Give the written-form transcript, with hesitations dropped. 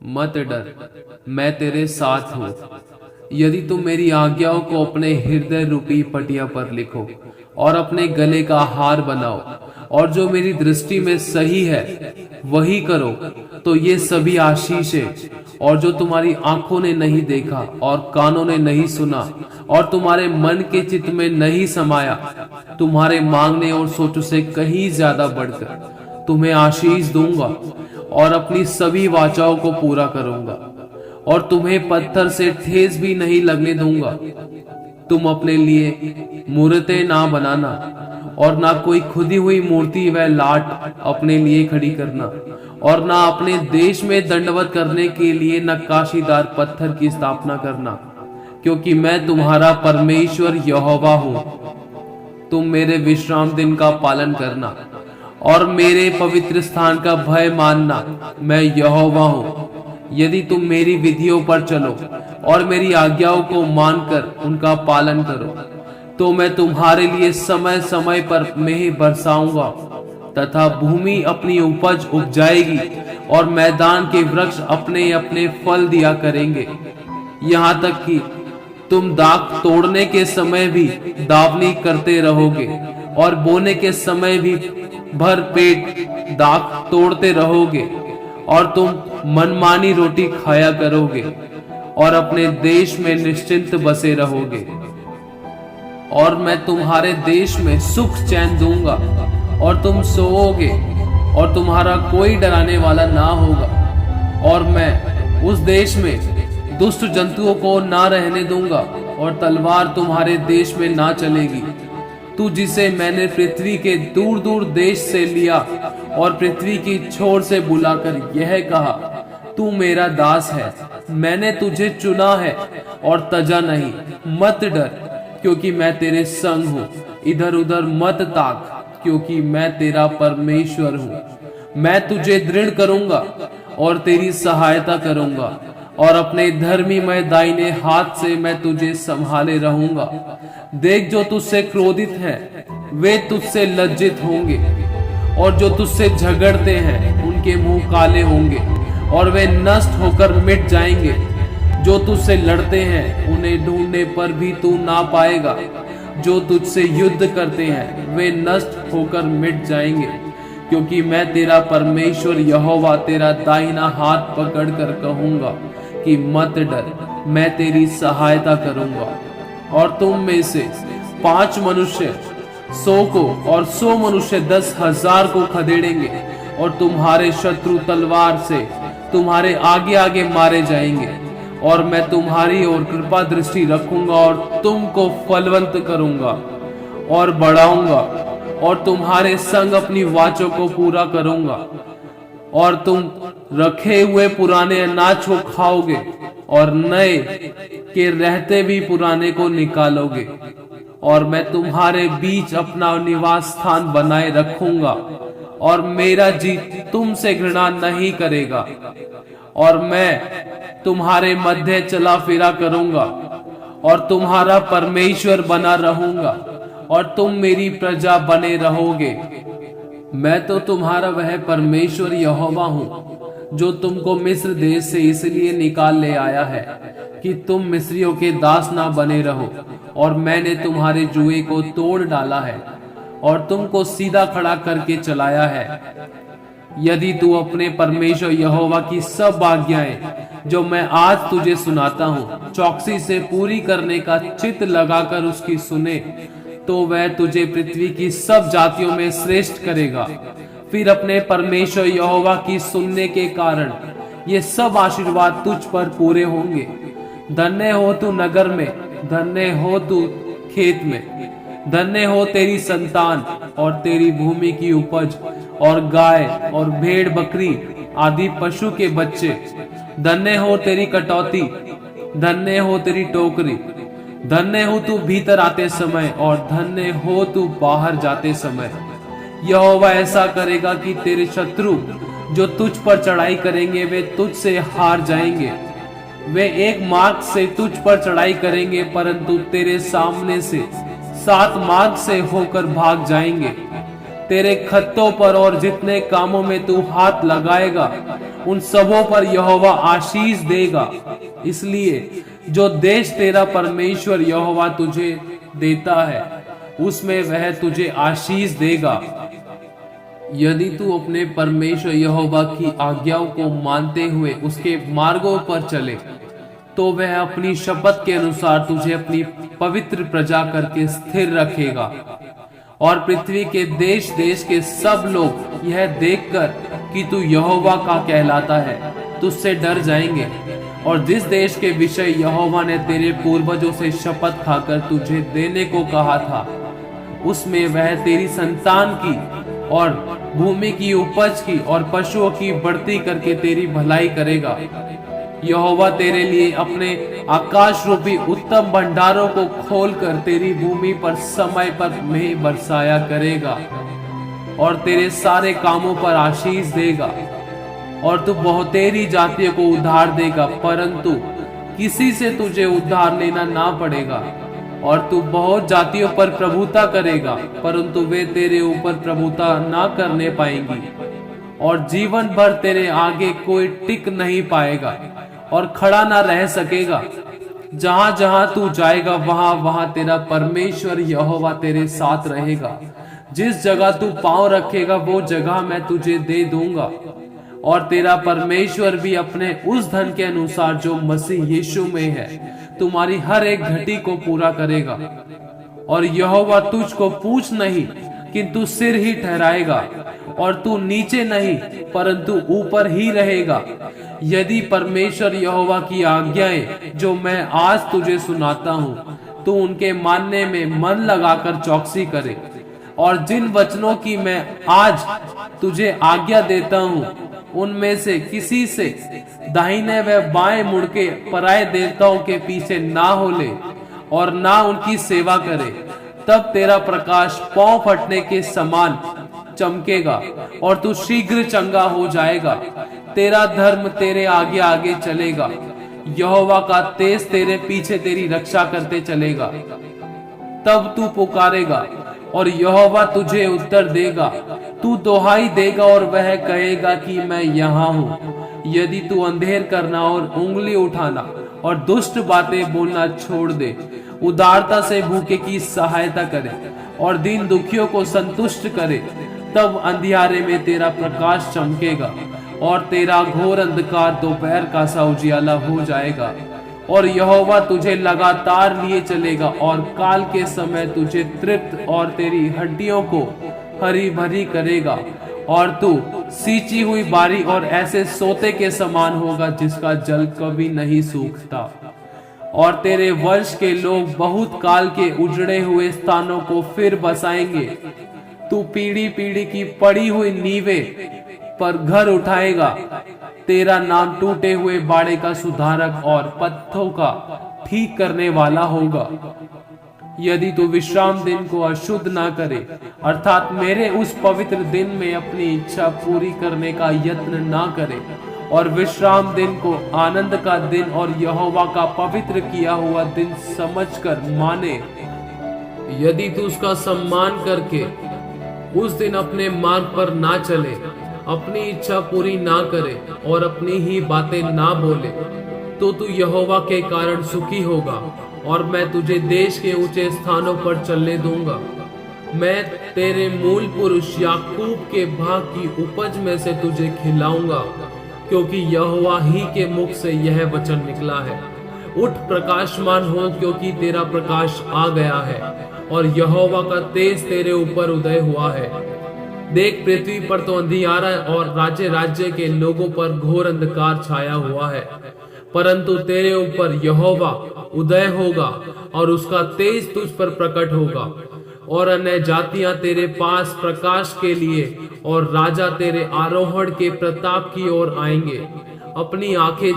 मत डर, मैं तेरे साथ हूँ। यदि तुम मेरी आज्ञाओं को अपने हृदय रूपी पटिया पर लिखो और अपने गले का हार बनाओ, और जो मेरी दृष्टि में सही है वही करो, तो ये सभी आशीषें और जो तुम्हारी आंखों ने नहीं देखा और कानों ने नहीं सुना और तुम्हारे मन के चित्त में नहीं समाया, तुम्हारे मांगने और सोचों से कहीं ज्यादा बढ़कर तुम्हें आशीष दूंगा और अपनी सभी वाचाओं को पूरा करूंगा और तुम्हें पत्थर से ठेस भी नहीं लगने दूंगा। तुम अपने लिए मूर्तें ना बनाना और ना कोई खुदी हुई मूर्ति व लाट अपने लिए खड़ी करना, और ना अपने देश में दंडवत करने के लिए नक्काशीदार पत्थर की स्थापना करना, क्योंकि मैं तुम्हारा परमेश्वर यहोवा हूं। तुम मेरे विश्राम दिन का पालन करना और मेरे पवित्र स्थान का भय मानना, मैं यहोवा हूं। यदि तुम मेरी विधियों पर चलो और मेरी आज्ञाओं को मानकर उनका पालन करो, तो मैं तुम्हारे लिए समय समय पर मेंह बरसाऊंगा तथा भूमि अपनी उपज उपजाएगी और मैदान के वृक्ष अपने अपने फल दिया करेंगे। यहाँ तक कि तुम दाख तोड़ने के समय भी दावनी करते रहोगे और बोने के समय भी भर पेट दाख तोड़ते रहोगे, और तुम मनमानी रोटी खाया करोगे और अपने देश में निश्चिंत बसे रहोगे। और मैं तुम्हारे देश में सुख चैन दूंगा और तुम सोओगे और तुम्हारा कोई डराने वाला ना होगा। और मैं उस देश में दुष्ट जंतुओं को ना रहने दूंगा और तलवार तुम्हारे देश में ना चलेगी। तू जिसे मैंने पृथ्वी के दूर दूर देश से लिया और पृथ्वी की छोर से बुलाकर यह कहा, तू मेरा दास है, मैंने तुझे चुना है और तजा नहीं। मत डर, क्योंकि मैं तेरे संग हूँ। इधर उधर मत ताक, क्योंकि मैं तेरा परमेश्वर हूँ। मैं तुझे दृढ़ करूंगा और तेरी सहायता करूंगा, और अपने धर्मीमय दाहिने हाथ से मैं तुझे संभाले रहूंगा। देख, जो तुझसे क्रोधित हैं वे तुझसे लज्जित होंगे, और जो तुझसे झगड़ते हैं उनके मुंह काले होंगे और वे नष्ट होकर मिट जाएंगे। जो तुझसे लड़ते हैं उन्हें ढूंढने पर भी तू ना पाएगा। जो तुझसे युद्ध करते हैं वे नष्ट होकर मिट जाएंगे, क्योंकि मैं तेरा परमेश्वर यहोवा तेरा दाहिना हाथ पकड़कर कहूंगा कि मत डर, मैं तेरी सहायता करूंगा। और तुम में से 5 मनुष्य 100 को और 100 मनुष्य 10,000 को खदेड़ेंगे, और तुम्हारे शत्रु तलवार से तुम्हारे आगे आगे मारे जाएंगे। और मैं तुम्हारी ओर कृपा दृष्टि रखूंगा और तुमको फलवंत करूंगा और बढ़ाऊंगा, और तुम्हारे संग अपनी वाचों को पूरा करूंगा। और तुम रखे हुए पुराने अनाज को खाओगे और नए के रहते भी पुराने को निकालोगे। और मैं तुम्हारे बीच अपना निवास स्थान बनाए रखूंगा, और मेरा जी तुमसे घृणा नहीं करेगा। और मैं तुम्हारे मध्य चला फिरा करूंगा और तुम्हारा परमेश्वर बना रहूंगा, और तुम मेरी प्रजा बने रहोगे। मैं तो तुम्हारा वह परमेश्वर यहोवा हूँ, जो तुमको मिस्र देश से इसलिए निकाल ले आया है कि तुम मिस्रियों के दास ना बने रहो। और मैंने तुम्हारे जुए को तोड़ डाला है और तुमको सीधा खड़ा करके चलाया है। यदि तू अपने परमेश्वर यहोवा की सब आज्ञाएं जो मैं आज तुझे सुनाता हूँ चौकसी से पूरी करने का चित्त लगाकर उसकी सुने, तो वह तुझे पृथ्वी की सब जातियों में श्रेष्ठ करेगा। फिर अपने परमेश्वर यहोवा की सुनने के कारण ये सब आशीर्वाद तुझ पर पूरे होंगे। धन्य हो तू नगर में, धन्य हो तू खेत में, धन्य हो तेरी संतान और तेरी भूमि की उपज और गाय और भेड़ बकरी आदि पशु के बच्चे। धन्य हो तेरी कटौती, धन्य हो तेरी टोकरी, धन्य हो तू भीतर आते समय और धन्य हो तू बाहर जाते समय। यहोवा ऐसा करेगा कि तेरे शत्रु जो तुझ पर चढ़ाई करेंगे वे तुझसे हार जाएंगे। वे एक मार्ग से तुझ पर चढ़ाई करेंगे, परंतु तेरे सामने से 7 मार्ग से होकर भाग जाएंगे। तेरे खत्तों पर और जितने कामों में तू हाथ लगाएगा उन सबों पर यहोवा आशीष देगा। इसलिए जो देश तेरा परमेश्वर यहोवा तुझे देता है उसमें वह तुझे आशीष देगा, यदि तू अपने परमेश्वर यहोवा की आज्ञाओं को मानते हुए उसके मार्गों पर चले। तो वह अपनी शपथ के अनुसार तुझे अपनी पवित्र प्रजा करके स्थिर रखेगा, और पृथ्वी के देश देश के सब लोग यह देखकर कि तू यहोवा का कहलाता है तुझसे डर जाएंगे। और जिस देश के विषय यहोवा ने तेरे पूर्वजों से शपथ खाकर तुझे देने को कहा था उसमें वह तेरी संतान की और भूमि की उपज की और पशुओं की बढ़ती करके तेरी भलाई करेगा। यहोवा तेरे लिए अपने आकाश रूपी उत्तम भंडारों को खोलकर तेरी भूमि पर समय पर मेघ बरसाया करेगा और तेरे सारे कामों पर आशीष देगा। और तू बहुतेरी जातियों को उधार देगा, परंतु किसी से तुझे उधार लेना ना पड़ेगा। और तू बहुत जातियों पर प्रभुता करेगा, परंतु वे तेरे ऊपर प्रभुता ना करने पाएंगी। और जीवन भर तेरे आगे कोई टिक नहीं पाएगा और खड़ा ना रह सकेगा। जहां जहां तू जाएगा वहां वहां तेरा परमेश्वर यहोवा तेरे साथ रहेगा। जिस जगह तू पांव रखेगा वो जगह मैं तुझे दे दूंगा। और तेरा परमेश्वर भी अपने उस धन के अनुसार जो मसीह यीशु में है तुम्हारी हर एक घटी को पूरा करेगा। और यहोवा तुझको पूछ नहीं किंतु सिर ही ठहराएगा, और तू नीचे नहीं परंतु ऊपर ही रहेगा। यदि परमेश्वर यहोवा की आज्ञाएं जो मैं आज तुझे सुनाता हूँ तू उनके मानने में मन लगाकर चौकसी करे, और जिन वचनों की मैं आज तुझे आज्ञा देता हूँ उनमें से किसी से दाहिने व बाएं मुड़ के पराये देवताओं के पीछे ना हो ले और ना उनकी सेवा करे, तब तेरा प्रकाश पांव फटने के समान चमकेगा और तू शीघ्र चंगा हो जाएगा। तेरा धर्म तेरे आगे आगे चलेगा, यहोवा का तेज तेरे पीछे तेरी रक्षा करते चलेगा। तब तू पुकारेगा और यहोवा तुझे उत्तर देगा। तू दोहाई देगा और वह कहेगा कि मैं यहाँ हूँ। यदि तू अंधेर करना और उंगली उठाना और दुष्ट बातें बोलना छोड़ दे, उदारता से भूखे की सहायता करे और दीन दुखियों को संतुष्ट करे, तब अंधियारे में तेरा प्रकाश चमकेगा और तेरा घोर अंधकार दोपहर का सा उजियाला हो जाएगा। और यहोवा तुझे लगातार लिए चलेगा और काल के समय तुझे तृप्त और तेरी हड्डियों को हरी भरी करेगा। और तू सींची हुई बारी और ऐसे सोते के समान होगा जिसका जल कभी नहीं सूखता। और तेरे वंश के लोग बहुत काल के उजड़े हुए स्थानों को फिर बसाएंगे। तू पीढ़ी पीढ़ी की पड़ी हुई नींवें पर घर उठाएगा। तेरा नाम टूटे हुए बाड़े का सुधारक और पत्थरों का ठीक करने वाला होगा। यदि तू विश्राम दिन को अशुद्ध ना करे, अर्थात मेरे उस पवित्र दिन में अपनी इच्छा पूरी करने का यत्न ना करे, और विश्राम दिन को आनंद का दिन और यहोवा का पवित्र किया हुआ दिन समझकर माने, यदि तू उसका सम्मान करके उस दिन अपने मार्ग पर ना चले, अपनी इच्छा पूरी ना करे और अपनी ही बातें ना बोले, तो तू यहोवा के कारण सुखी होगा और मैं तुझे देश के ऊंचे स्थानों पर चलने दूंगा। मैं तेरे मूल पुरुष याकूब के भाग की उपज में से तुझे खिलाऊंगा, क्योंकि यहोवा ही के मुख से यह वचन निकला है। उठ प्रकाशमान हो, क्योंकि तेरा प्रकाश आ गया है और यहोवा का तेज तेरे ऊपर उदय हुआ है। देख, पृथ्वी पर तो अंधियारा और राज्य राज्य के लोगों पर घोर अंधकार छाया हुआ है, परंतु तेरे ऊपर यहोवा उदय होगा और उसका तेज तुझ पर प्रकट होगा। और अन्य जातियां तेरे पास प्रकाश के लिए और राजा तेरे आरोहण के प्रताप की ओर आएंगे। अपनी आंखें